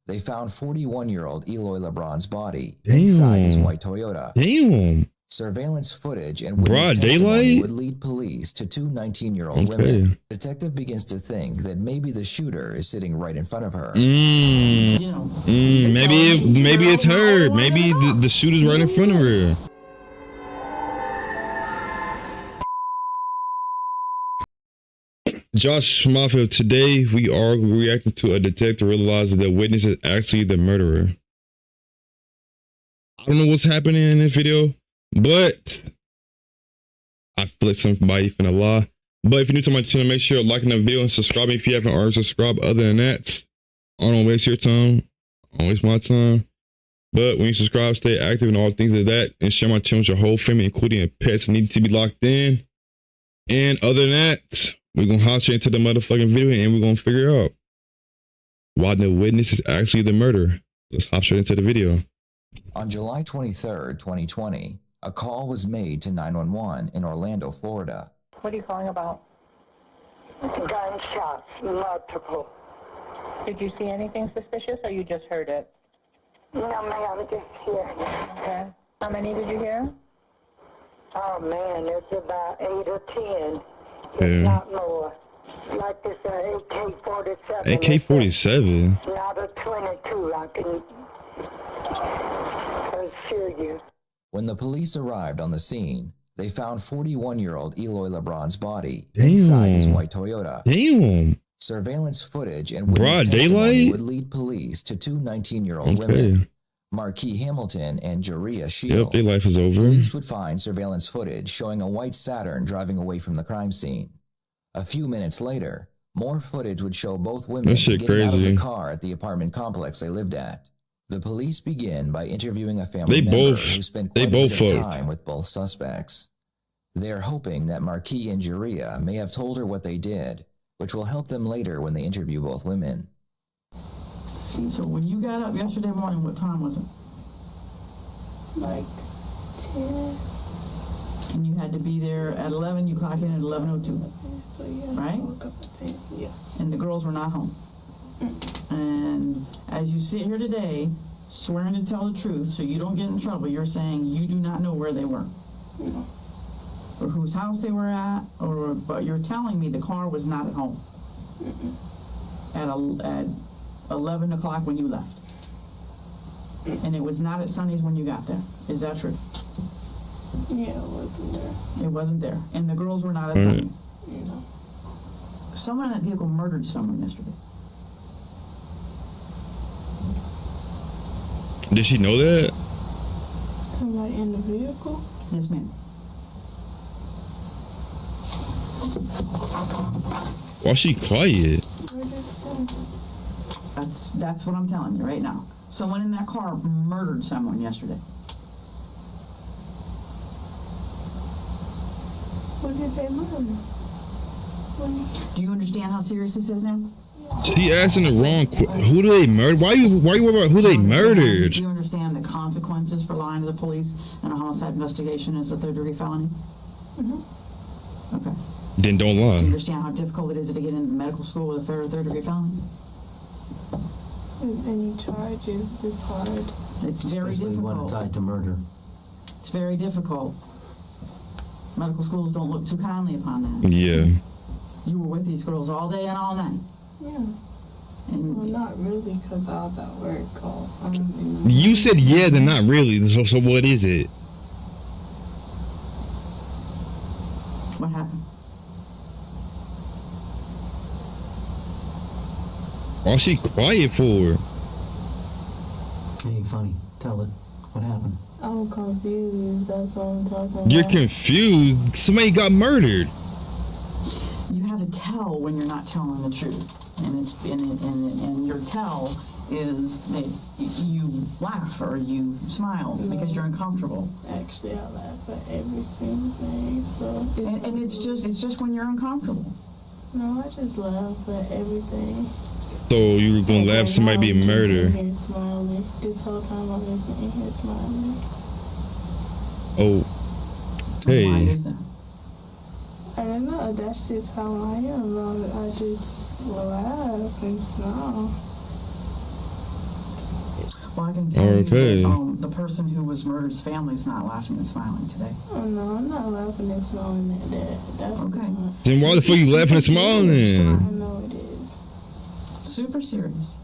they found 41-year-old Eloy LeBron's body inside his white Toyota. Damn. Surveillance footage and witness testimony daylight would lead police to two 19-year-old women. Detective begins to think that maybe the shooter is sitting right in front of her. Maybe it's her. Maybe the shooter's right in front of her. Josh Mafia, today we are reacting to a detective realizes the witness is actually the murderer. I don't know what's happening in this video, but I feel like somebody finna lie. But if you're new to my channel, make sure liking the video and subscribing if you haven't already subscribed. Other than that, I don't waste your time. I don't waste my time. But when you subscribe, stay active and all things like that, and share my channel with your whole family, including your pets, need to be locked in. And other than that, we're gonna hop straight into the motherfucking video and we're gonna figure out why the witness is actually the murderer. Let's hop straight into the video. On July 23rd, 2020, a call was made to 911 in Orlando, Florida. What are you calling about? Gunshots, multiple. Did you see anything suspicious or you just heard it? No, ma'am, just here. Okay. How many did you hear? Oh, man, it's about 8 or 10. It's not more. Like this AK-47. AK-47? Not a 22, I can assure you. When the police arrived on the scene, they found 41-year-old Eloy LeBron's body inside his white Toyota. Damn. Surveillance footage and witness testimony would lead police to two 19-year-old women, Marquis Hamilton and Joria Shield. Yep, their life is over. Police would find surveillance footage showing a white Saturn driving away from the crime scene. A few minutes later, more footage would show both women getting out of the car at the apartment complex they lived at. The police begin by interviewing a family member who spent quite a bit of time with both suspects. They're hoping that Marquis and Joria may have told her what they did, which will help them later when they interview both women. So when you got up yesterday morning, what time was it? Like 10. And you had to be there at 11, you clocked in at 11:02. So yeah, right? I woke up at 10, yeah. And the girls were not home. And as you sit here today, swearing to tell the truth so you don't get in trouble, you're saying you do not know where they were. No. Or whose house they were at, but you're telling me the car was not at home. At 11 o'clock when you left. And it was not at Sonny's when you got there. Is that true? Yeah, it wasn't there. It wasn't there. And the girls were not at Sonny's? No. Someone in that vehicle murdered someone yesterday. Did she know that? Somebody in the vehicle? Yes, ma'am. Why is she quiet? That's what I'm telling you right now. Someone in that car murdered someone yesterday. What did they murder? Do you understand how serious this is now? She asking the wrong who do they murder? Why you worried about who they murdered? Do you understand the consequences for lying to the police in a homicide investigation is a third-degree felony? Okay. Then don't lie. Do you understand how difficult it is to get into medical school with a third-degree felony? Any charges is hard. It's very difficult. One tied to murder. It's very difficult. Medical schools don't look too kindly upon that. Yeah. You were with these girls all day and all night. Yeah. And well, not really, because I was at work. You said yeah, then not really. So what is it? What happened? Why's she quiet for? Ain't funny. Tell it. What happened? I'm confused. That's what I'm talking about. You're confused. Somebody got murdered. You have a tell when you're not telling the truth, and your tell is that you laugh or you smile because you're uncomfortable. Actually, I laugh at every single thing. So. And it's just when you're uncomfortable. No, I just laugh at everything. So you were gonna laugh somebody being murdered? I'm just sitting here smiling. This whole time I've been sitting here smiling. Oh. Hey. Why is that? I don't know. That's just how I am. I just laugh and smile. Well, I can tell Okay. you that the person who was murdered's family's not laughing and smiling today. Oh no, I'm not laughing and smiling at that. That's Okay. not. Then why the fuck you laughing and smiling I then? know it is. Super serious.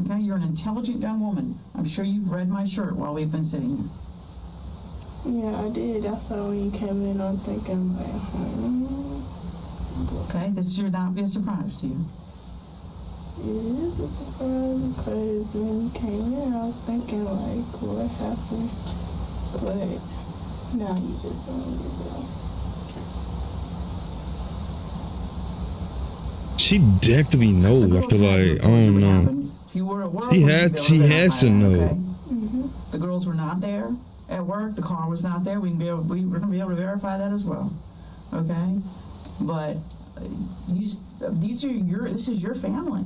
Okay, you're an intelligent young woman. I'm sure you've read my shirt while we've been sitting here. Yeah, I did. I saw when you came in. I'm thinking like, Okay, this should not be a surprise to you. it is a surprise because when you came in, I was thinking like, what happened? But now you just telling me so. She definitely knows. I feel like, I don't know. You were at work. She has to know. Okay? The girls were not there at work. The car was not there. We're gonna be able to verify that as well. Okay, but this is your family.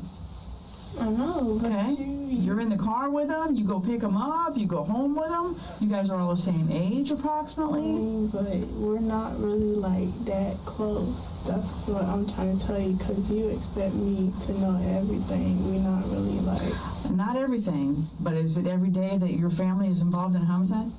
I know, but Okay, you're in the car with them. You go pick them up. You go home with them. You guys are all the same age, approximately. but we're not really like that close. That's what I'm trying to tell you, because you expect me to know everything. We're not really like. Not everything, but is it every day that your family is involved in homicide?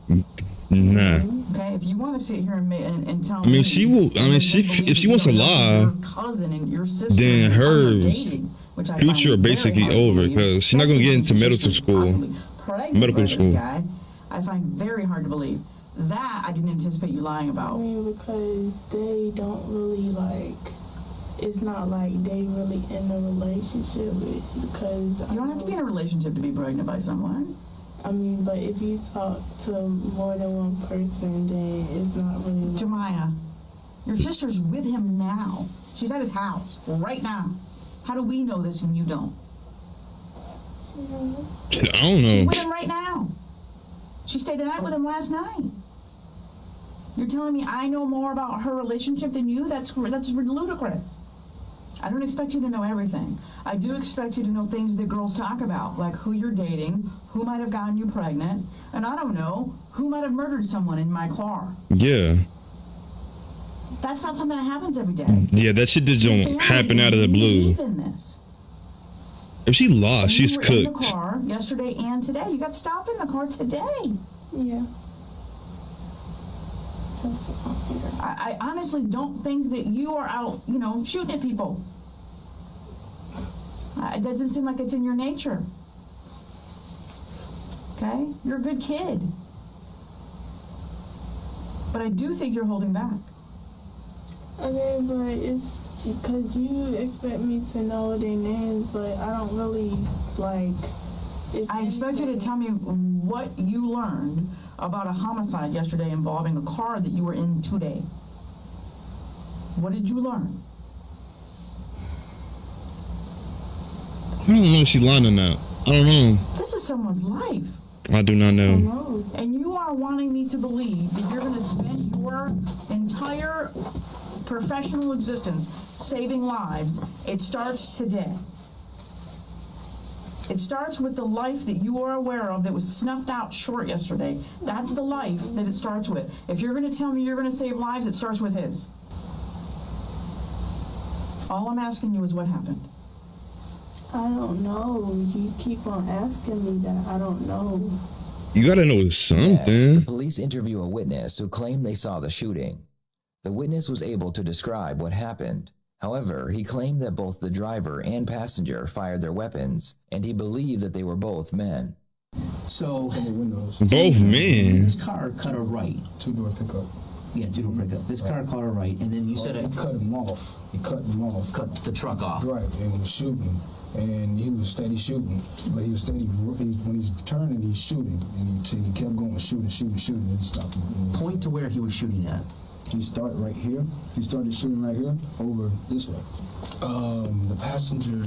Nah. Okay, if you want to sit here and tell I mean, me, she will. I mean, if she wants to lie, your cousin and your sister, then her dating, which I future find basically very hard to over, believe, 'cause she's not gonna get into especially medical since she's school. possibly pregnant Medical by this school. guy, I find very hard to believe. That I didn't anticipate you lying I about. mean, because they don't really like. It's not like they really in a relationship. It's because You don't have to be in a relationship to be pregnant by someone. I mean, but if you talk to more than one person, then it's not really. Like, Jemiah, your sister's with him now. She's at his house right now. How do we know this and you don't? I don't She's know. with him right now. She stayed the night with him last night. You're telling me I know more about her relationship than you? That's ludicrous. I don't expect you to know everything. I do expect you to know things that girls talk about, like who you're dating, who might have gotten you pregnant, and I don't know, who might have murdered someone in my car. Yeah. That's not something that happens every day. Yeah, that shit just don't happen out of the blue. In this. If she lost, she's You were in the cooked. car yesterday and today. You got stopped in the car today. yeah. That's what I'm hearing. I honestly don't think that you are out, shooting at people. It doesn't seem like it's in your nature. Okay? You're a good kid. But I do think you're holding back. Okay, but it's because you expect me to know their names, but I don't really like. I expect you to tell me what you learned about a homicide yesterday involving a car that you were in today. What did you learn? I don't know if she's lying or not. I don't know. This is someone's life. I do not I know. know. And you are wanting me to believe that you're going to spend your entire professional existence saving lives. It starts today. It starts with the life that you are aware of that was snuffed out short yesterday. That's the life that it starts with. If you're going to tell me you're going to save lives, it starts with his. All I'm asking you is what happened. I don't know. You keep on asking me that. I don't know. You gotta know Next, something. the police interview a witness who claimed they saw the shooting. The witness was able to describe what happened. However, he claimed that both the driver and passenger fired their weapons, and he believed that they were both men. So, Both men. this car cut her right. Two-door pickup. Yeah, two-door pickup. This car caught her right, and then you said He it cut him off. He cut him off. cut the truck off. Right, and was shooting. And he was steady shooting. But he was steady, when he's turning, he's shooting. And he kept going, shooting, and he stopped. Point to where he was shooting at. He started right here. He started shooting right here, over this way. The passenger,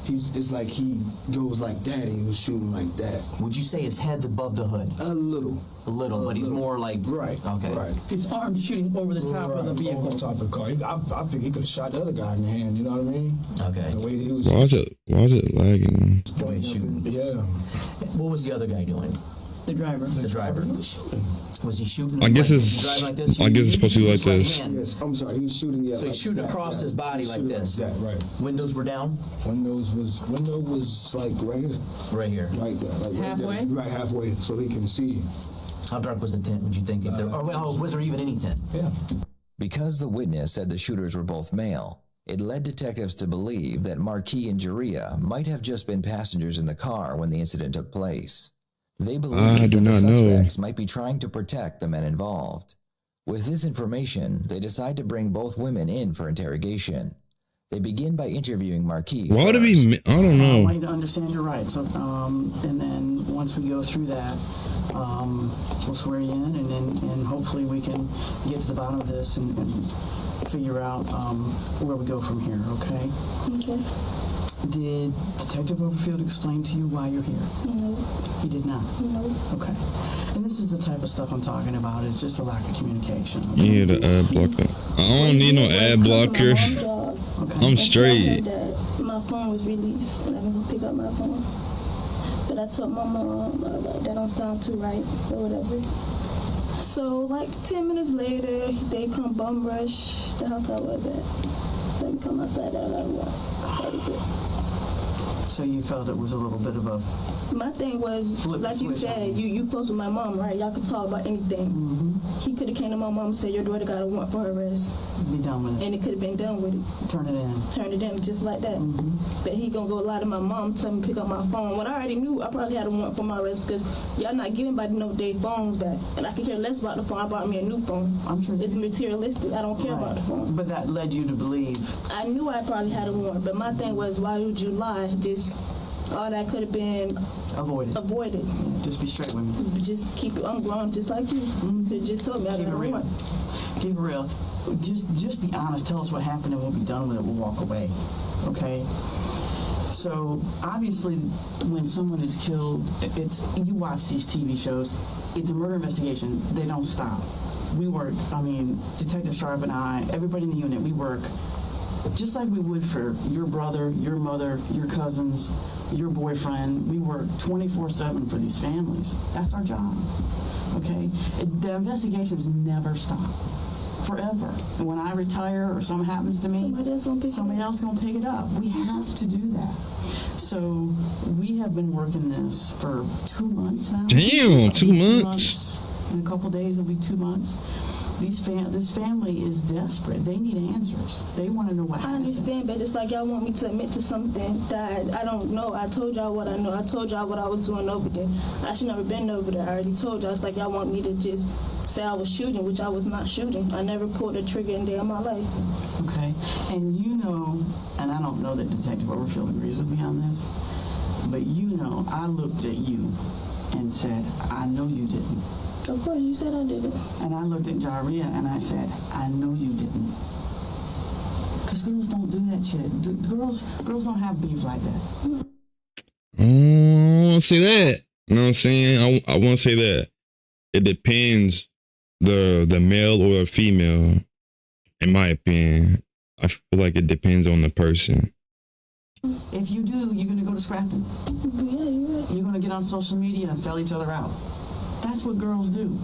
it's like he goes like that, and he was shooting like that. Would you say his head's above the hood? A little. A little, but he's more like. Right. Okay. Right. His arm shooting over the top of the Over vehicle. the top of the car. I think he could have shot the other guy in the hand, you know what I mean? Okay. The way he was Why is it lagging? The way he's shooting. Yeah. What was the other guy doing? The driver. The driver. He was shooting. Was he shooting? I guess like, it's. driving like this? I guess it's supposed to be like this. Yes, I'm sorry. He was shooting. Yeah, So he's shooting across his body like this. Like that, right. Windows were down. Window was like right here. Right here. Right there. Like Halfway? Right, there, right halfway, so he can see. How dark was the tent? Would you think? If there, was there even any tent? Yeah. Because the witness said the shooters were both male, it led detectives to believe that Marquis and Jaria might have just been passengers in the car when the incident took place. They believed that the suspects might be trying to protect the men involved. With this information, they decide to bring both women in for interrogation. They begin by interviewing Marquis. Why would it be? I don't know. I need to understand your rights. And then once we go through that, we'll swear you in, and hopefully we can get to the bottom of this and figure out where we go from here. Okay? Okay. Did Detective Overfield explain to you why you're here? No. He did not? No. Okay. And this is the type of stuff I'm talking about. It's just a lack of communication. Okay? Yeah, the ad blocker. I don't need no ad blocker. Okay. I'm straight. My phone was released and I didn't pick up my phone. But I told my mom, that don't sound too right or whatever. So like 10 minutes later, they come bum rush the house I was at. So they come outside out of that was it. So you felt it was a little bit of a... My thing was, like you said, you close with my mom, right? Y'all could talk about anything. Mm-hmm. He could have came to my mom and said, your daughter got a warrant for her arrest. Be done with it. And it could have been done with it. Turn it in. Turned it in just like that. Mm-hmm. But he gonna go lie to my mom, tell me to pick up my phone. When I already knew I probably had a warrant for my arrest because y'all not giving anybody no day phones back. And I could care less about the phone. I bought me a new phone. I'm sure. It's materialistic. I don't care about the phone. But that led you to believe. I knew I probably had a warrant, but my thing was, why would you lie? Just all that could have been avoided. Yeah, just be straight with me. Just keep it. I'm grown, just like you. You could just told me I Keep got it a real. warrant. Keep it real. Just be honest. Tell us what happened and we'll be done with it. We'll walk away. Okay? So, obviously, when someone is killed, you watch these TV shows, it's a murder investigation. They don't stop. We work, Detective Sharp and I, everybody in the unit, we work just like we would for your brother, your mother, your cousins, your boyfriend. We work 24/7 for these families. That's our job. Okay? The investigations never stop. Forever. And when I retire or something happens to me, somebody else gonna pick it up. We have to do that. So we have been working this for 2 months now. Damn, 2 months. In a couple days it'll be 2 months. This family is desperate. They need answers. They want to know what happened. I understand, but it's like y'all want me to admit to something that I don't know. I told y'all what I know. I told y'all what I was doing over there. I should never been over there. I already told y'all. It's like y'all want me to just say I was shooting, which I was not shooting. I never pulled a trigger in a day of my life. Okay. And you know, and I don't know that Detective Overfield agrees with me on this, but you know, I looked at you and said, I know you didn't. Of course, you said I didn't. And I looked at Jaria and I said, I know you didn't. Because girls don't do that shit. Girls don't have beef like that. I want to say that. You know what I'm saying? I want to say that. It depends the male or the female. In my opinion, I feel like it depends on the person. If you do, you're going to go to scrapping. Yeah, you're right. You're going to get on social media and sell each other out. That's what girls do.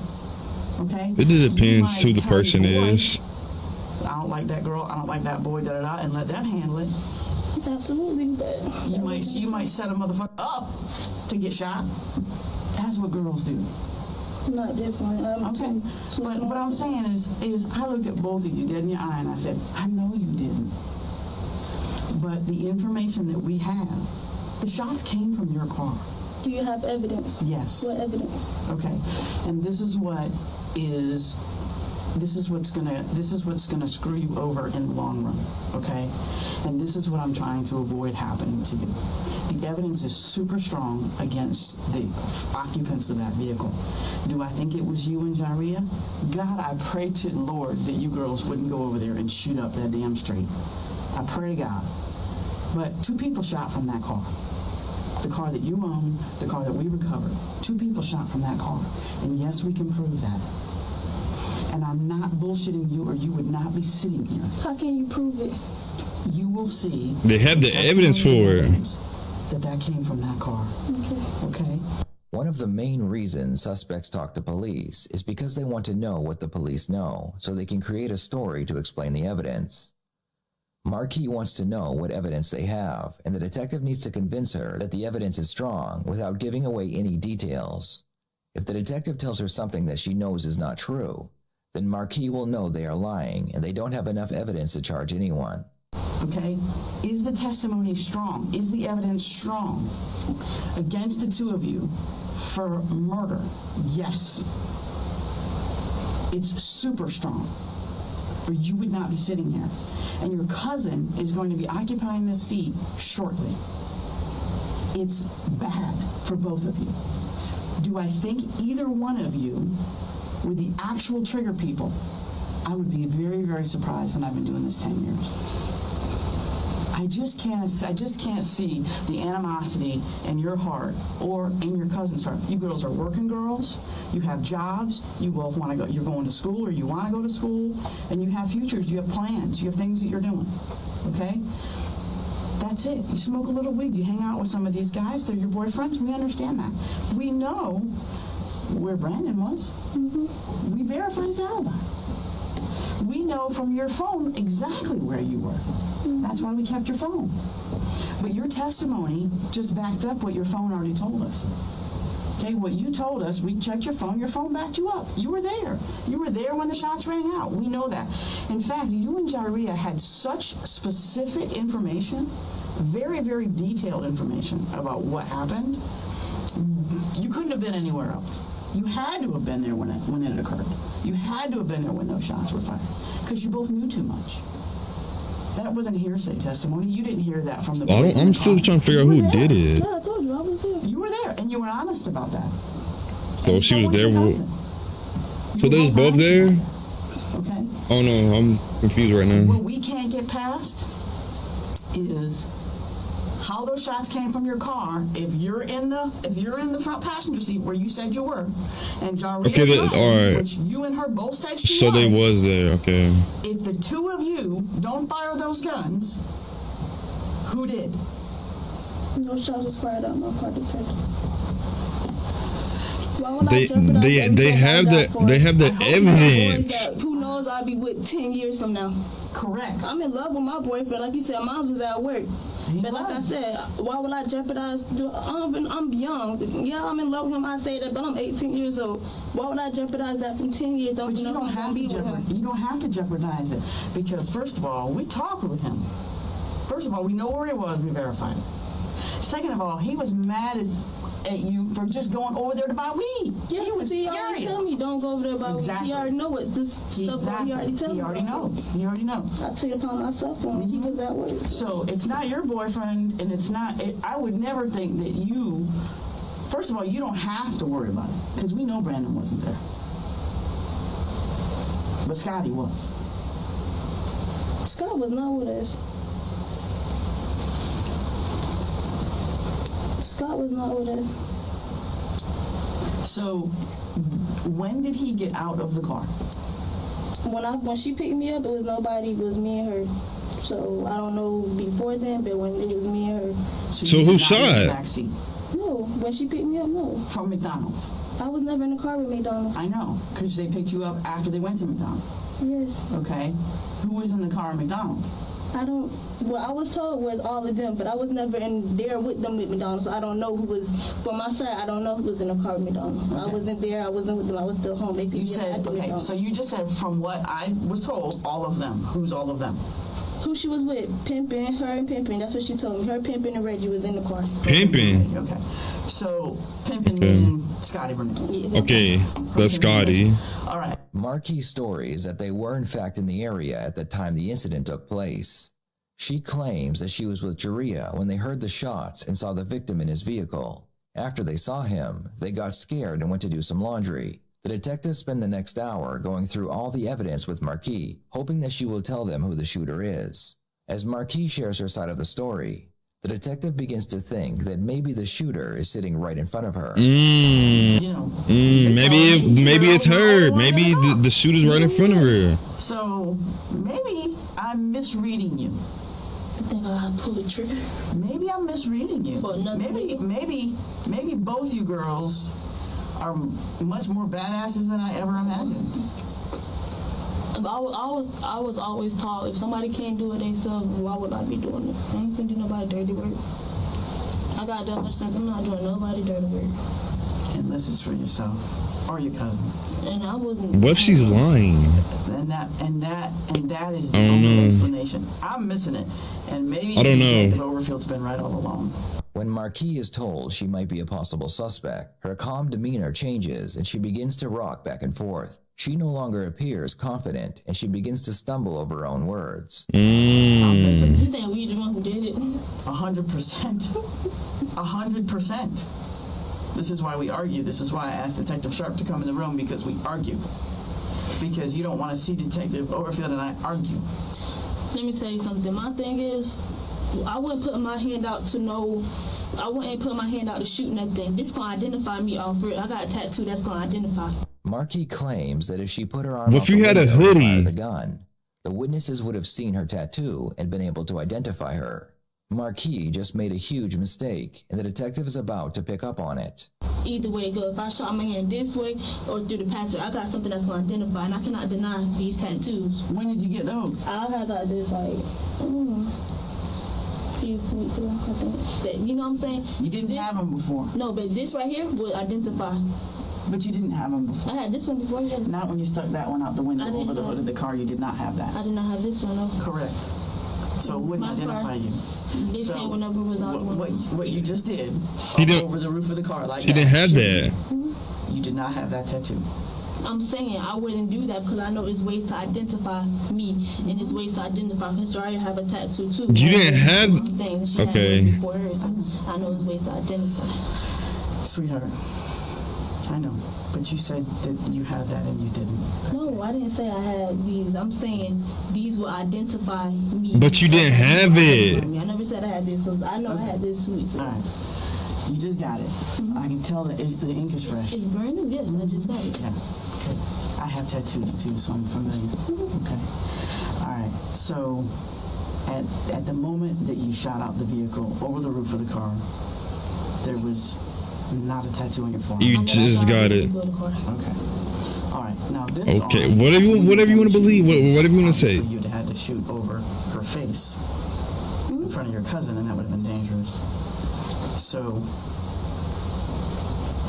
Okay? It just depends who the person is. I don't like that girl. I don't like that boy. And let them handle it. Absolutely, but You might set a motherfucker up to get shot. That's what girls do. not this one. Okay. But what I'm saying is I looked at both of you dead in your eye and I said, I know you didn't. But the information that we have, the shots came from your car. Do you have evidence? Yes. What evidence? Okay. And this is what's gonna screw you over in the long run. Okay? And this is what I'm trying to avoid happening to you. The evidence is super strong against the occupants of that vehicle. Do I think it was you and Jaria? God, I pray to the Lord that you girls wouldn't go over there and shoot up that damn street. I pray to God. But 2 people shot from that car. The car that you own, the car that we recovered. 2 people shot from that car. And yes, we can prove that. And I'm not bullshitting you or you would not be sitting here. How can you prove it? You will see. They have the evidence for it. That came from that car. Okay. Okay? One of the main reasons suspects talk to police is because they want to know what the police know, so they can create a story to explain the evidence. Marquis wants to know what evidence they have, and the detective needs to convince her that the evidence is strong without giving away any details. If the detective tells her something that she knows is not true, then Marquis will know they are lying and they don't have enough evidence to charge anyone. Okay? Is the testimony strong? Is the evidence strong against the two of you for murder? Yes. It's super strong, or you would not be sitting here. And your cousin is going to be occupying this seat shortly. It's bad for both of you. Do I think either one of you were the actual trigger people? I would be very, very surprised, and I've been doing this 10 years. I just can't see the animosity in your heart or in your cousin's heart. You girls are working girls, you have jobs, you both want to go, you're going to school or you want to go to school, and you have futures, you have plans, you have things that you're doing, okay? That's it. You smoke a little weed, you hang out with some of these guys, they're your boyfriends, we understand that. We know where Brandon was. Mm-hmm. We verified his alibi. We know from your phone exactly where you were. That's why we kept your phone. But your testimony just backed up what your phone already told us. Okay, what you told us, we checked your phone backed you up. You were there. You were there when the shots rang out. We know that. In fact, you and Jaria had such specific information, very, very detailed information about what happened. You couldn't have been anywhere else. You had to have been there when it occurred. You had to have been there when those shots were fired, because you both knew too much. That wasn't hearsay testimony. You didn't hear that from the. I'm still trying to figure out who did it. Yeah, I told you I was here. You were there, and you were honest about that. So she was there. So they was both there. Okay. Oh no, I'm confused right now. What we can't get past is how those shots came from your car. If you're in the front passenger seat where you said you were, and Jaria, all right, which you and her both said she so was. they was there. Okay. If the two of you don't fire those guns, who did? No shots was fired out my car, detective. They have the evidence. Who knows? I'll be with 10 years from now. Correct. I'm in love with my boyfriend. Like you said, mom was at work. But like I said, why would I jeopardize? I'm young. Yeah, I'm in love with him. I say that, but I'm 18 years old. Why would I jeopardize that from 10 years? But you don't have to jeopardize it, because first of all, we talked with him. First of all, we know where he was. We verified it. Second of all, he was mad at you for just going over there to buy weed. Yeah, he was he already told me don't go over there to buy weed. He already know what this stuff. He already told me. He already knows. He already knows. I took it upon myself when he was at work. So it's not your boyfriend, and it's not. I would never think that you. First of all, you don't have to worry about it, because we know Brandon wasn't there, but Scotty was. Scott was not with us. Scott was not with us. So, when did he get out of the car? When she picked me up, it was nobody. It was me and her. So I don't know before then, but when it was me and her. So who shot? No, when she picked me up, no. From McDonald's. I was never in the car with McDonald's. I know, because they picked you up after they went to McDonald's. Yes. Okay. Who was in the car at McDonald's? What I was told was all of them, but I was never in there with them with McDonald's, so I don't know who was, from my side, I don't know who was in the car with McDonald's. Okay. I wasn't there, I wasn't with them, I was still home. You said, okay, so you just said, from what I was told, all of them. Who's all of them? Who she was with, Pimpin', her and Pimpin', that's what she told me. Her, Pimpin', and Reggie was in the car. Pimpin'? Okay, so Pimpin' and Scotty were in. Yeah. Okay, that's Scotty. All right. Marquis' story is that they were in fact in the area at the time the incident took place. She claims that she was with Jaria when they heard the shots and saw the victim in his vehicle. After they saw him, they got scared and went to do some laundry. The detectives spend the next hour going through all the evidence with Marquis, hoping that she will tell them who the shooter is. As Marquis shares her side of the story, the detective begins to think that maybe the shooter is sitting right in front of her. Maybe it's her. Maybe the shooter's right in front of her. So maybe I'm misreading you. I think I pulled the trigger. Maybe I'm misreading you. Maybe both you girls are much more badasses than I ever imagined. I was always taught if somebody can't do it themselves, why would I be doing it? I ain't gonna do nobody dirty work. I got that much sense. I'm not doing nobody dirty work. Unless it's for yourself or your cousin. And I wasn't. What if she's lying? And that is the only explanation. I'm missing it, and maybe I don't know. Detective Overfield's been right all along. When Marquis is told she might be a possible suspect, her calm demeanor changes and she begins to rock back and forth. She no longer appears confident and she begins to stumble over her own words. I'm missing You think we the one who did it? 100%. 100%. This is why we argue. This is why I asked Detective Sharp to come in the room, because we argue. Because you don't want to see Detective Overfield and I argue. Let me tell you something. My thing is, I wouldn't put my hand out to shoot nothing. This gonna identify me off it. I got a tattoo that's gonna identify. Marquis claims that if she put her arm What out if you the had a window and hoodie? fired the gun, the witnesses would have seen her tattoo and been able to identify her. Marquis just made a huge mistake, and the detective is about to pick up on it. Either way it goes. If I shot my hand this way or through the passage, I got something that's going to identify, and I cannot deny these tattoos. When did you get those? I had got this like, a few weeks ago, I think. You know what I'm saying? You didn't have them before. No, but this right here would identify. But you didn't have them before. I had this one before. Yeah. Not when you stuck that one out the window over the hood of the car. You did not have that. I did not have this one, no. Correct. So it wouldn't identify you. They say whenever it was out. What you just did over the roof of the car like she didn't have that. You did not have that tattoo. I'm saying I wouldn't do that because I know there's ways to identify me and there's ways to identify because Jaria have a tattoo too. You didn't have. Things. She Okay. had before her, so I know there's ways to identify. Sweetheart, I know, but you said that you had that and you didn't. No, I didn't say I had these. I'm saying these will identify me. But you didn't have it. I never said I had this because I know I had this 2 weeks ago. All right. You just got it. I can tell that the ink is fresh. It's brand new, yes, I just got it. Yeah. Okay. I have tattoos too, so I'm familiar. Okay. All right. So, at the moment that you shot out the vehicle over the roof of the car, there was not a tattoo on your forearm. You just got it. Okay. All right. Now this. Okay. Whatever you want to believe. Whatever you want to say. So you'd had to shoot over her face in front of your cousin, and that would have been dangerous. So,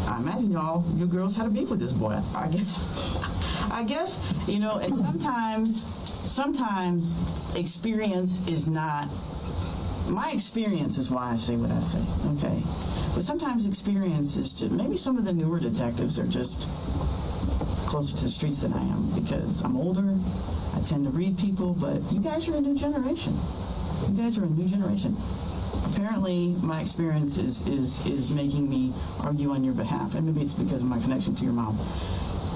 I imagine you girls had a beef with this boy. I guess, you know, and sometimes experience is not, my experience is why I say what I say, okay? But sometimes experience is just, maybe some of the newer detectives are just closer to the streets than I am because I'm older, I tend to read people, but you guys are a new generation. You guys are a new generation. Apparently, my experience is making me argue on your behalf, and maybe it's because of my connection to your mom.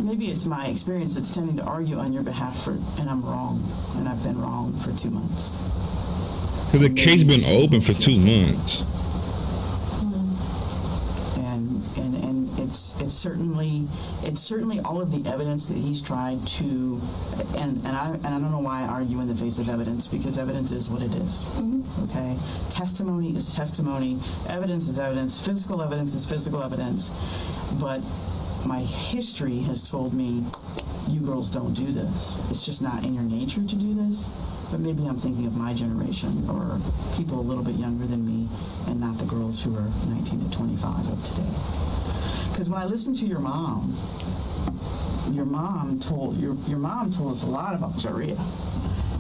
Maybe it's my experience that's tending to argue on your behalf, and I'm wrong, and I've been wrong for 2 months. Because the case been open for 2 months. And it's certainly all of the evidence that he's tried to, and I don't know why I argue in the face of evidence, because evidence is what it is. Okay, testimony is testimony, evidence is evidence, physical evidence is physical evidence, but my history has told me you girls don't do this. It's just not in your nature to do this. But maybe I'm thinking of my generation or people a little bit younger than me and not the girls who are 19 to 25 of today. Because when I listened to your mom told us a lot about Jaria.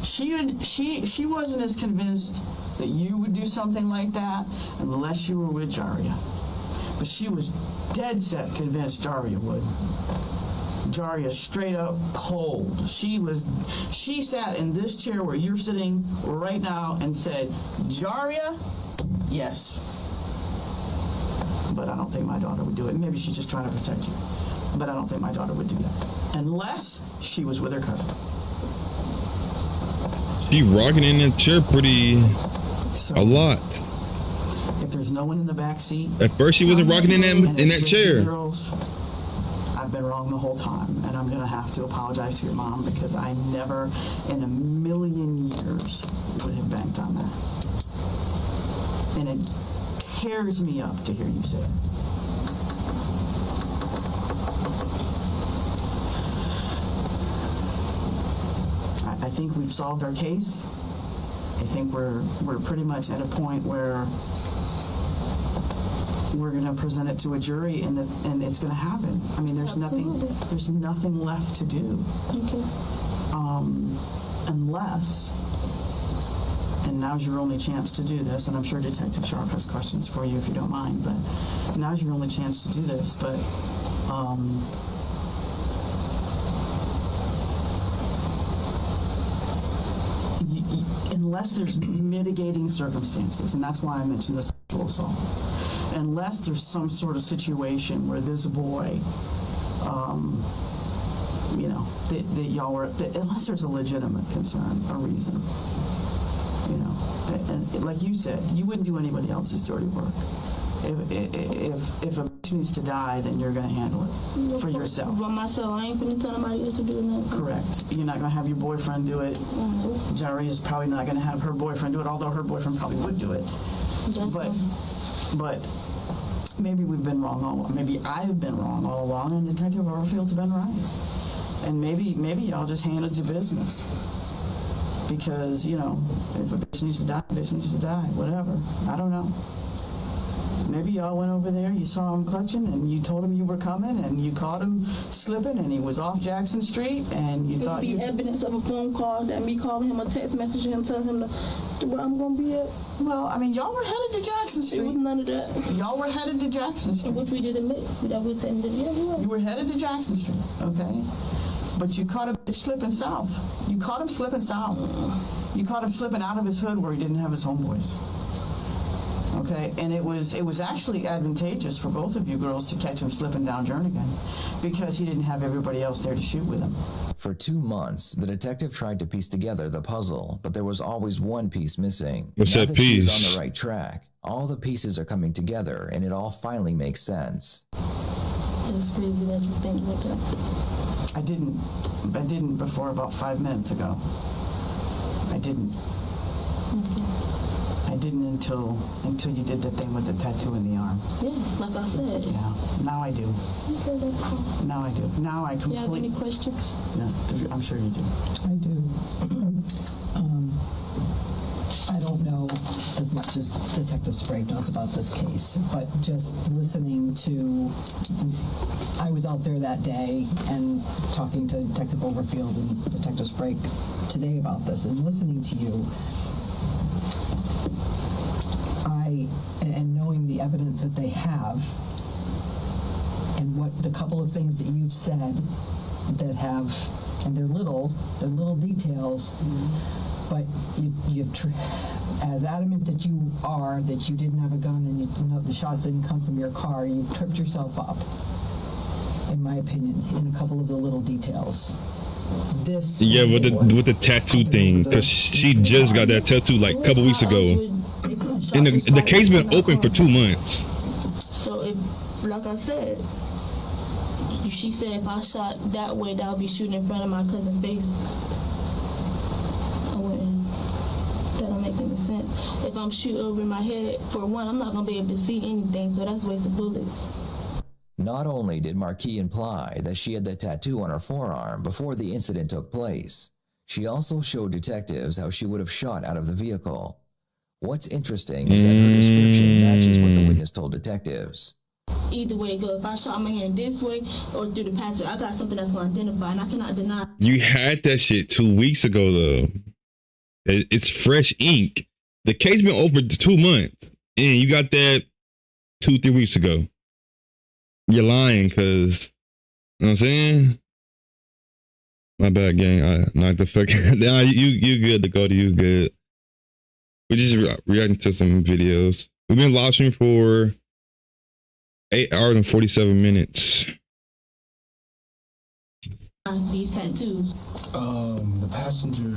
She wasn't as convinced that you would do something like that unless you were with Jaria. But she was dead set convinced Jaria would. Jaria straight up cold. She sat in this chair where you're sitting right now and said, Jaria, yes. But I don't think my daughter would do it. Maybe she's just trying to protect you. But I don't think my daughter would do that. Unless she was with her cousin. She rocking in that chair a lot. If there's no one in the back seat. At first she wasn't rocking in that chair. Girls, I've been wrong the whole time, and I'm gonna have to apologize to your mom because I never in a million years would have banked on that. And it tears me up to hear you say it. I think we've solved our case. I think we're pretty much at a point where we're going to present it to a jury, and it's going to happen. I mean, there's nothing left to do. Okay. Unless, and now's your only chance to do this, and I'm sure Detective Sharp has questions for you if you don't mind, but now's your only chance to do this, but unless there's mitigating circumstances, and that's why I mentioned the sexual assault, unless there's some sort of situation where this boy, you know, that y'all were, unless there's a legitimate concern, a reason, you know, and like you said, you wouldn't do anybody else's dirty work. If a bitch needs to die, then you're going to handle it for yourself. For myself, I ain't going to tell nobody else to do nothing. Correct. You're not going to have your boyfriend do it. Jerry is probably not going to have her boyfriend do it, although her boyfriend probably would do it. But maybe we've been wrong all along. Maybe I've been wrong all along, and Detective Overfield's been right. And maybe y'all just handled your business. Because, you know, if a bitch needs to die, a bitch needs to die. Whatever. I don't know. Maybe y'all went over there, you saw him clutching, and you told him you were coming, and you caught him slipping, and he was off Jackson Street, and you thought... It would be evidence of a phone call, that me calling him, a text message, him telling him where I'm going to be at. Well, I mean, y'all were headed to Jackson Street. It was none of that. Y'all were headed to Jackson Street. Which we didn't admit. That was saying that, yeah, we were. You were headed to Jackson Street, okay? But you caught him slipping south. You caught him slipping south. You caught him slipping out of his hood where he didn't have his homeboys. Okay, and it was actually advantageous for both of you girls to catch him slipping down Jernigan because he didn't have everybody else there to shoot with him. For 2 months, the detective tried to piece together the puzzle, but there was always one piece missing. What's now that that piece? she's on the right track, all the pieces are coming together, and it all finally makes sense. It's crazy that you think like that. I didn't before about 5 minutes ago. I didn't. Okay. I didn't until you did the thing with the tattoo in the arm. Yeah, like I said. Yeah, now I do. Okay, that's fine. Now I do. Now I completely... You have any questions? Yeah, I'm sure you do. I do. I don't know as much as Detective Sprague knows about this case, but just listening to, I was out there that day and talking to Detective Overfield and Detective Sprague today about this, and listening to you, and knowing the evidence that they have, and what the couple of things that you've said that have, and they're little details, but you've as adamant that you are, that you didn't have a gun and the shots didn't come from your car, you've tripped yourself up, in my opinion, in a couple of the little details. This with the tattoo thing, because she just got that tattoo like a couple weeks ago, and the case been open for 2 months. So if, like I said, she said if I shot that way, that would be shooting in front of my cousin's face. I wouldn't. That don't make any sense. If I'm shooting over my head, for one, I'm not gonna be able to see anything, so that's a waste of bullets. Not only did Marquis imply that she had the tattoo on her forearm before the incident took place, she also showed detectives how she would have shot out of the vehicle. What's interesting is that her description matches what the witness told detectives. Either way it goes, if I shot my hand this way or through the passenger, I got something that's going to identify, and I cannot deny. You had that shit 2 weeks ago, though. It's fresh ink. The case been over 2 months, and you got that 2-3 weeks ago. You're lying, cause you know what I'm saying. My bad, gang. I knocked the fuck. Nah, you good, Dakota. You good. We just reacting to some videos. We've been live streaming for 8 hours and 47 minutes. These tattoos. The passenger,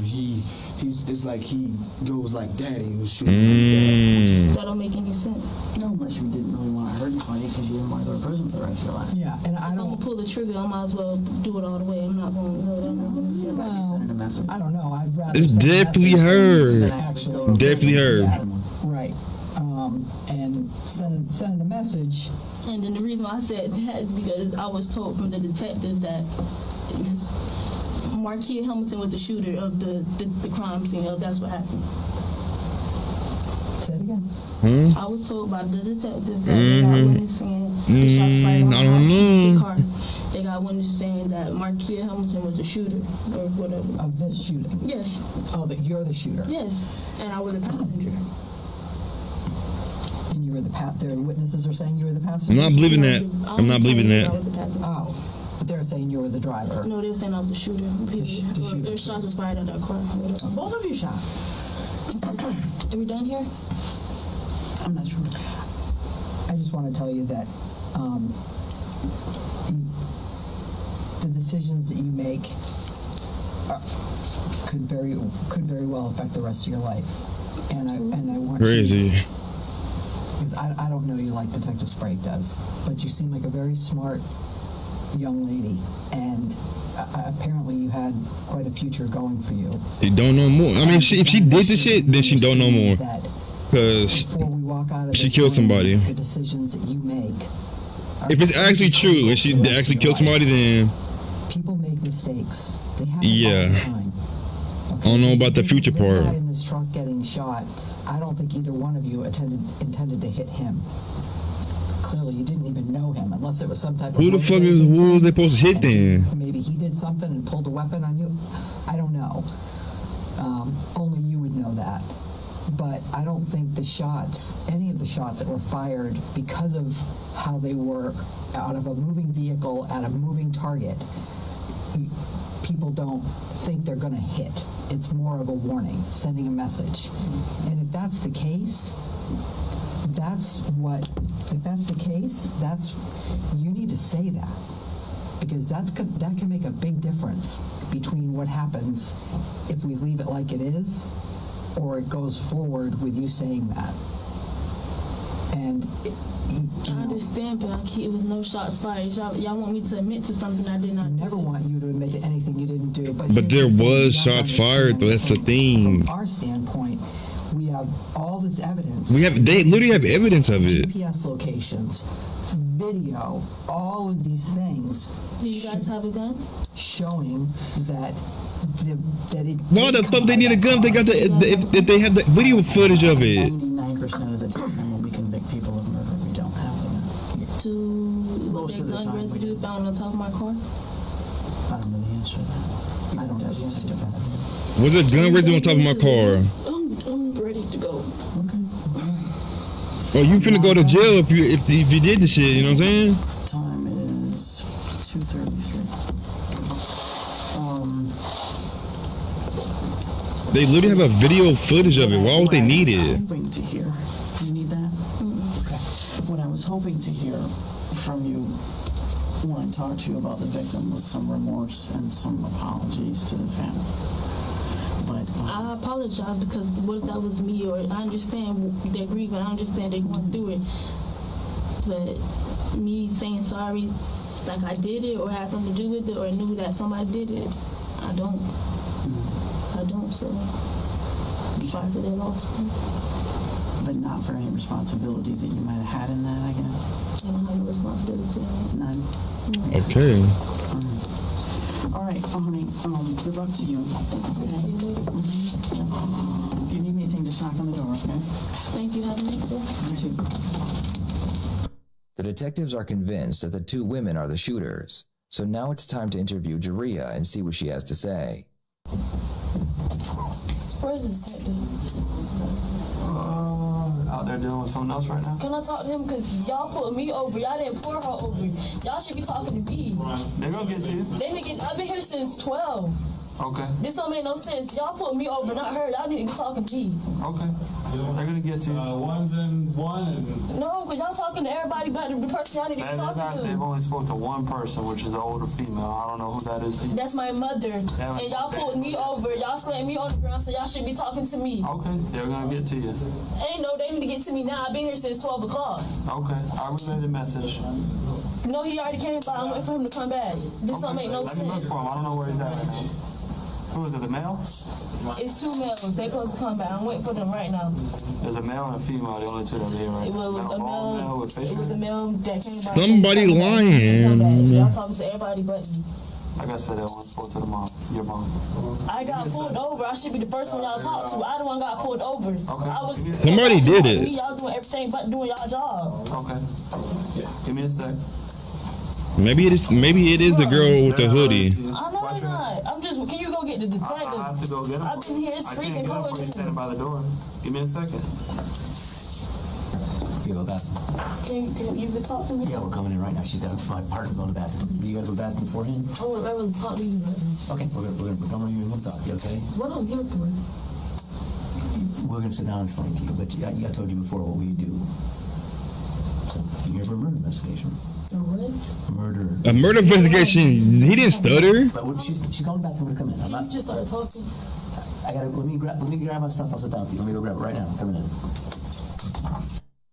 it's like he goes like daddy. He was shooting like that. That don't make any sense. No, unless you didn't really want to hurt anybody because you didn't want to go to prison for the rest of your life. Yeah, and I'm gonna pull the trigger, I might as well do it all the way. I'm not gonna know that. I'm not gonna say Might be sending a message. I don't know. I'd rather It's send a definitely message her. than actually- Definitely her. Right. message. And then the reason why I said that is because I was told from the detective that Marquia Hamilton was the shooter of the crime scene. That's what happened. Say it again. I was told by the detective that they got witness saying the shots fired on the car. They got witness saying that Marquia Hamilton was the shooter or whatever. Of this shooting? Yes. Oh, that you're the shooter? Yes. And I was a passenger. And you were the their witnesses are saying you were the passenger? I'm not believing that. I'm not believing that. Oh. But they're saying you were the driver. No, they were saying I was the shooter. Their shots was fired at that car. Both of you shot. Are we done here? I'm not sure. I just want to tell you that the decisions that you make could very well affect the rest of your life. And I want crazy. Because I don't know you like Detective Sprague does, but you seem like a very smart young lady, and apparently you had quite a future going for you. You don't know more. I mean, if she did the shit, then she don't know more. Because she killed somebody. The decisions that you make. If it's actually true, and she actually killed somebody, then people make mistakes. They have yeah. all the time. Okay? I don't know about the future part. This guy in this truck getting shot, I don't think either one of you intended to hit him. Clearly, you didn't even know him, unless it was some type of... Who the fuck is... Who was they supposed to hit then? Maybe he did something and pulled a weapon on you. I don't know. Only you would know that. But I don't think the shots, any of the shots that were fired because of how they were out of a moving vehicle at a moving target, people don't think they're going to hit. It's more of a warning, sending a message. And if that's the case, you need to say that, because that can make a big difference between what happens if we leave it like it is or it goes forward with you saying that. And I understand, but it was no shots fired. Y'all want me to admit to something I did not do. I never want you to admit to anything you didn't do. But there was shots fired, though. That's the thing. From our standpoint, we have all this evidence. They literally have evidence of it. GPS locations, video, all of these things. Do you guys have a gun? Showing that it... Why the fuck they need a gun if they got if they have the video footage of it? 99% of the time when we convict people of murder, we don't have the gun. Was there gun residue found on top of my car? I don't know the answer to that. I don't know the answer to that. Was there gun residue on top of my car? I'm ready to go. Okay. Oh, you finna go to jail if you did the shit, you know what I'm saying? Time is 2:33. They literally have a video footage of it. Why would they need it? Hoping to hear. Do you need that? Okay. What I was hoping to hear from you when I talked to you about the victim was some remorse and some apologies to the family. But I apologize, because what if that was me? Or I understand they're grieving. I understand they're going through it. But me saying sorry, like I did it or had something to do with it or knew that somebody did it, I don't. So I'm sorry for their loss. But not for any responsibility that you might have had in that, I guess. I don't have no responsibility. None. Okay. All right, honey. Good luck to you. Okay. If you need anything, just knock on the door, okay? Thank you. Have a nice day. You too. The detectives are convinced that the two women are the shooters, so now it's time to interview Jaria and see what she has to say. Where's the detective? Out there dealing with someone else right now. Can I talk to him? Because y'all put me over. Y'all didn't put her over. Y'all should be talking to me. They're gonna get to you. I've been here since 12. Okay. This don't make no sense. Y'all put me over, not her. Y'all need to be talking to me. Okay. They're gonna get to you. One's in one. No, because y'all talking to everybody but the person y'all need to be talking to. They've only spoke to one person, which is an older female. I don't know who that is to you. That's my mother. And y'all put me over. Y'all slammed me on the ground, so y'all should be talking to me. Okay. They're gonna get to you. Ain't no, they need to get to me now. I've been here since 12 o'clock. Okay. I relayed the message. No, he already came by. I'm waiting for him to come back. This don't make no sense. Let me look for him. I don't know where he's at right now. Who is it, the male? It's 2 males. They supposed to come back. I'm waiting for them right now. There's a male and a female. The only 2 that are here, right? It was a male. It was a male that came by. Somebody lying. Y'all talking to everybody but me. Like I said, that one spoke to the mom. Your mom. I got pulled over. I should be the first one y'all talk to. I the one got pulled over. Okay. Somebody did it. Y'all doing everything but doing y'all job. Okay. Give me a sec. Maybe it is the girl with the hoodie. I know it's not. I'm just. Can you go get the detective? I have to go get him. I've been here. It's freezing cold. He's standing by the door. Give me a second. You go to the bathroom. Can you talk to me? Yeah, we're coming in right now. She's got my partner going to the bathroom. You gotta go to the bathroom beforehand? I would rather talk to you right now. Okay, we're gonna come over here and we'll talk. You okay? What I'm here for? We're gonna sit down and explain to you. But I told you before what we do. So you're here for a murder investigation. A what? Murder. A murder investigation. He didn't stutter. But she's going to the bathroom to come in. I'm not. You just started talking. I gotta let me grab my stuff. I'll sit down with you. Let me go grab it right now. I'm coming in.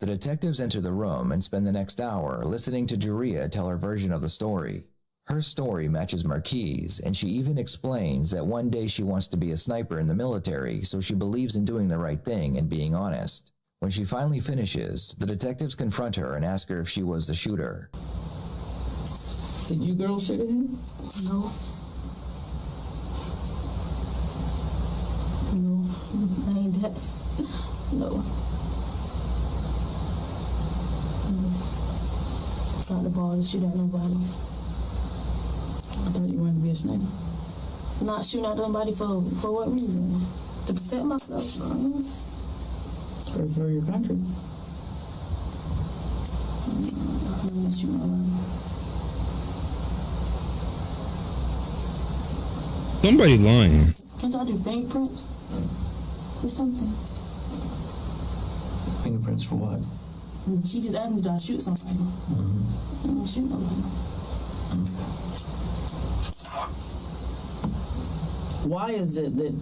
The detectives enter the room and spend the next hour listening to Juria tell her version of the story. Her story matches Marquis, and she even explains that one day she wants to be a sniper in the military, so she believes in doing the right thing and being honest. When she finally finishes, the detectives confront her and ask her if she was the shooter. Did you girls shoot at him? No. No, I ain't that. No. Got the ball to shoot at nobody. I thought you wanted to be a sniper. Not shooting at nobody for what reason? To protect myself. For your country. I'm not shooting nobody. Somebody lying. Can't y'all do fingerprints? Or something? Fingerprints for what? She just asked me, do I shoot somebody? I don't shoot nobody. Why is it that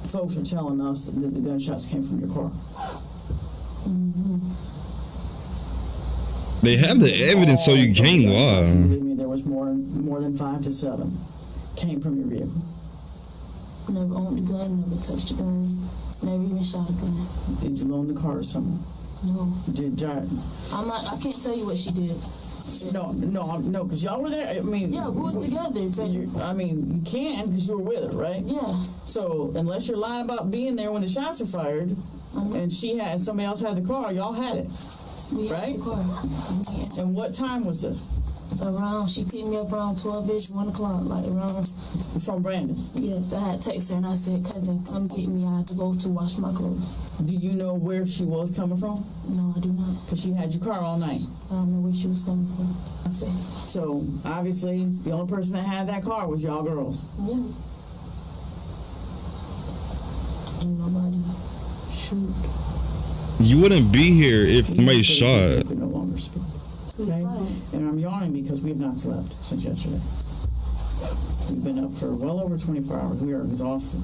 folks are telling us that the gunshots came from your car? They have the evidence, so you can't lie. Believe me, there was more than 5 to 7 came from your vehicle. Never owned a gun, never touched a gun, never even shot a gun. Did you loan the car to someone? No. Did Jared? I can't tell you what she did. No, because y'all were there. I mean, yeah, we was together. But I mean, you can because you were with her, right? Yeah. So unless you're lying about being there when the shots were fired, and somebody else had the car, y'all had it, right? Had the car. Yeah. And what time was this? She picked me up around 12-ish, 1 o'clock, like around. From Brandon's? Yes, I had text her and I said, cousin, come get me. I have to go to wash my clothes. Do you know where she was coming from? No, I do not. Because she had your car all night. I don't know where she was coming from. I said. So obviously, the only person that had that car was y'all girls. Yeah. Ain't nobody shoot. You wouldn't be here if somebody shot. You could no longer speak. Okay? And I'm yawning because we have not slept since yesterday. We've been up for well over 24 hours. We are exhausted.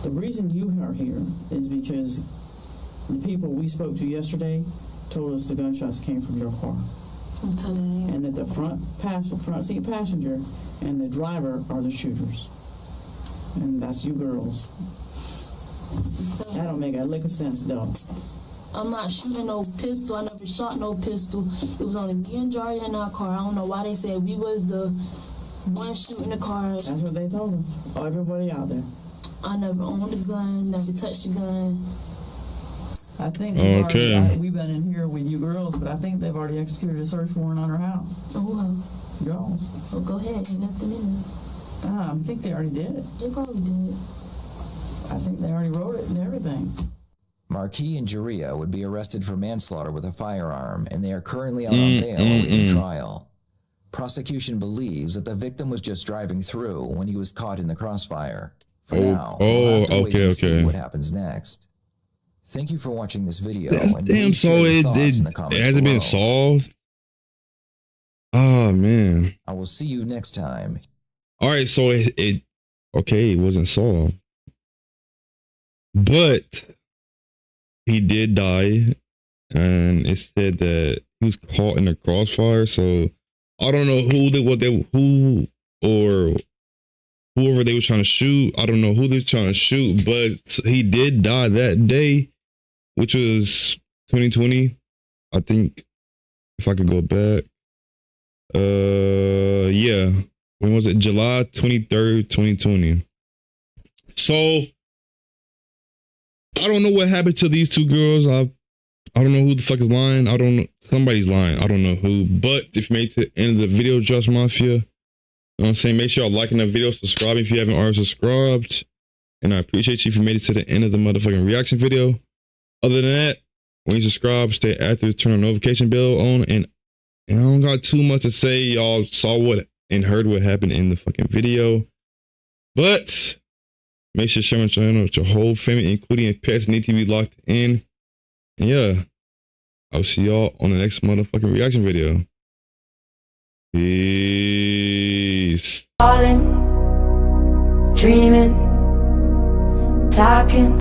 The reason you are here is because the people we spoke to yesterday told us the gunshots came from your car. I'm telling you. And that the front seat passenger and the driver are the shooters. And that's you girls. That don't make a lick of sense, though. I'm not shooting no pistol. I never shot no pistol. It was only me and Jari in our car. I don't know why they said we was the one shooting the car. That's what they told us. Oh, everybody out there. I never owned a gun, never touched a gun. I think we've been in here with you girls, but I think they've already executed a search warrant on her house. Oh, well. Girls. Well, go ahead. Ain't nothing in there. I think they already did it. They probably did. I think they already wrote it and everything. Marquis and Juria would be arrested for manslaughter with a firearm, and they are currently out on bail awaiting trial. Prosecution believes that the victim was just driving through when he was caught in the crossfire. For now, we'll have to wait to see what happens next. Thank you for watching this video. Damn, so it hasn't been solved? Oh, man. I will see you next time. All right, so it wasn't solved. But he did die, and it said that he was caught in the crossfire. So I don't know who whoever they were trying to shoot. I don't know who they're trying to shoot, but he did die that day, which was 2020. I think if I could go back. Yeah. When was it? July 23rd, 2020. So I don't know what happened to these two girls. I don't know who the fuck is lying. I don't know. Somebody's lying. I don't know who. But if you made it to the end of the video, Josh Mafia, you know what I'm saying? Make sure y'all liking the video, subscribing if you haven't already subscribed. And I appreciate you if you made it to the end of the motherfucking reaction video. Other than that, when you subscribe, stay active, turn the notification bell on. And I don't got too much to say. Y'all saw what and heard what happened in the fucking video. But make sure to share my channel with your whole family, including your pets, need to be locked in. And yeah, I'll see y'all on the next motherfucking reaction video. Peace. Falling, dreaming, talking.